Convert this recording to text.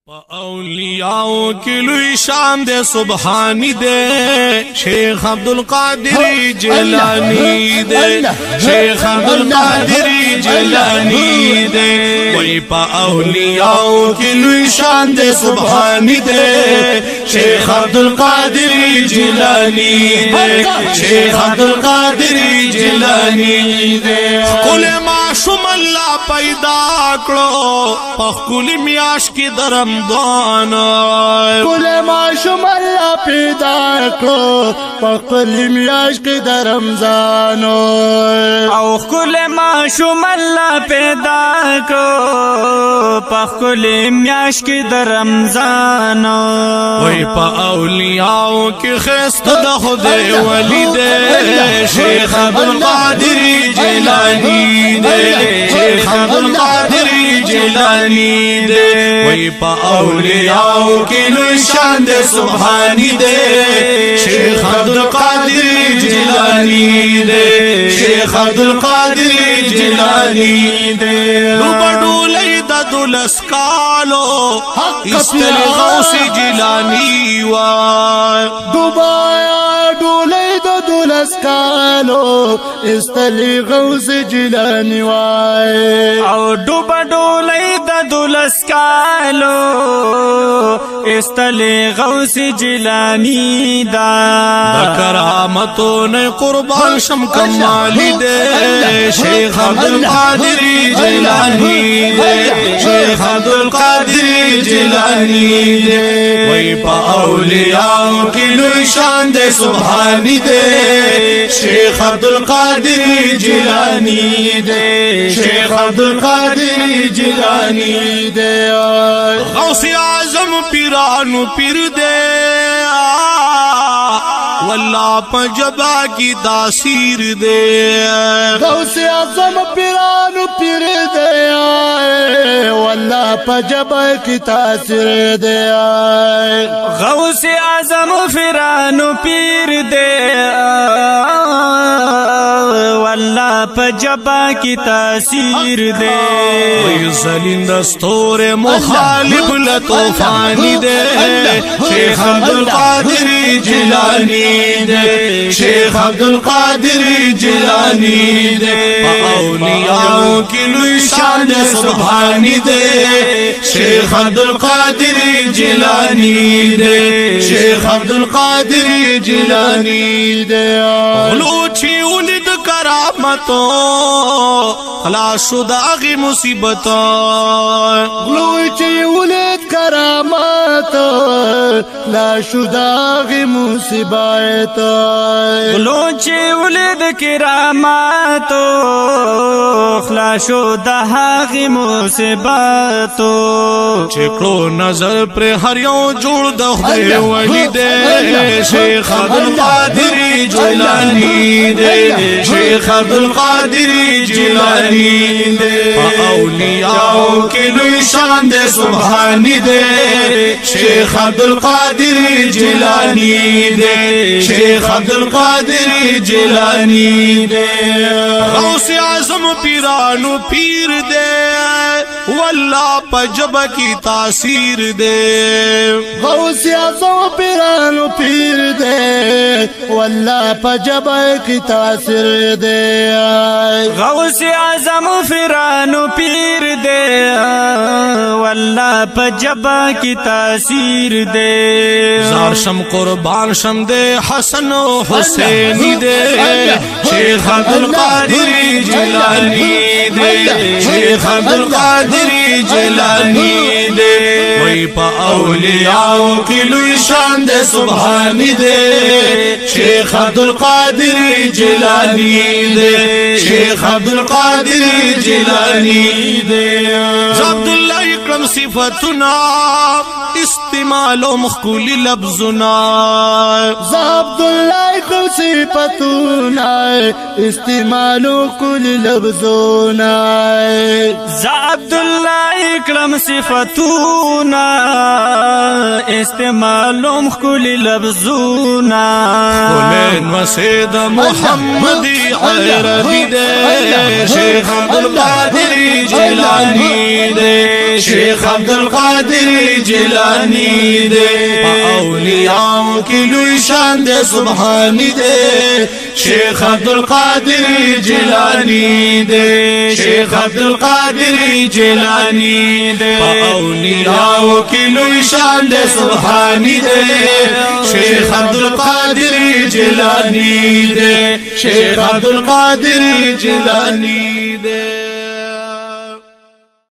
اولیاء کی لوی شان دے سبحانی دے شیخ عبدالقادر جیلانی دے شیخ عبدالقادر جیلانی دے وہی پا اولیاء کی لوی شان دے سبحانی دے شیخ عبدالقادر جیلانی دے شیخ عبدالقادر جیلانی دے کل معشوم اللہ پیدا کرو پخکل میاش کی درم کل معشوم اللہ پیدا کرو پخپل میاش کی در رمضان او کل معشوم اللہ پیدا کرو پخپل میاش کی در رمضان وی پا اولیاء کی خیست دا خود ولی دے شیخ عبدالقادر جیلانی دے شیخ عبدالقادر جیلانی دے وی پا اولیاء کی لوی شان دے سبحانی دے شیخ عبدالقادر جیلانی دے شیخ عبدالقادر جیلانی دے نو بڑولی دا دولس کالو استل غوث جیلانی وای دبایا ڈولی دا دولس کالو استلی غوث جیلانی وای او ڈوبا ڈولی دا دولس کالو استلی غوث جیلانی دا کرامتوں نے قربان شم کمالی دے شیخ عبدالقادر جیلانی دے شیخ عبدالقادر جیلانی دے وہی پا اولیاء کی لوی شان دے سبحانی دے شیخ عبدالقادر جیلانی دے شیخ عبدالقادر جیلانی دے غوث اعظم پیرانو پیر دے واللہ پنجبا کی تاثیر دے غوث اعظم پیرانو پیر دے آئے واللہ پنجبا کی تاثیر دے آئے غوث اعظم پیرانو پیر دے واللہ پنجبا کی تاثیر دے زلین دستور مخالب لطوفانی دے شیخ عبدالقادر جیلانی دے شیخ عبدالقادر جیلانی دے اولیاء کی لوی شان دے سبحانی دے شیخ عبدالقادر جیلانی دے شیخ عبدالقادر جیلانی دے غلوچی ولد کرامتوں خلاص شدہ غی مصیبتوں غلوچی ولد کرامت لا شداغ مصیبت غلوچی ولد کرامت خلاشو دہاغ مصیبت چکلو نظر پر ہر یوں جوڑ دے ولی دے شیخ عبدالقادر جیلانی دے شیخ عبدالقادر جیلانی دے اولیاء کی لوی شان دے سبحانی دے شیخ عبدالقادر جیلانی دے شیخ عبدالقادر جیلانی دے غوث اعظم پیرانو پیر دے واللہ پجب کی تاثیر دے غوث اعظم پیرانو پیر دے واللہ پجب کی تاثیر دے غوث اعظم پیرانو پیر دے واللہ پجب کی تاثیر دے زار شم قربان شم دے حسن و حسینی دے شیخ عبدالقادر جیلانی دے شیخ عبدالقادر جیلانی دے وہی پا اولیاء کی لوی شان دے سبحانی دے شیخ عبدالقادر جیلانی دے شیخ عبدالقادر جیلانی دے عبداللہ اکرم صفتنا استعمال و مخکولی لفظنا عبداللہ اکرم صفتنا استعمال و کل لفظنا عبداللہ اکرم صفتنا استعمالوم خکلی لفظونا کلین وسید محمدی عربی دے شیخ عبدالقادر جیلانی دے شیخ عبدالقادر جیلانی دے اولیاء کی لوی شان دے سبحانی دے شیخ عبدالقادر جیلانی دے شیخ عبدالقادر جیلانی دے اولیاء کی لوی شان دے سبحانی دے شیخ عبدالقادر جیلانی دے شیخ عبدالقادر جیلانی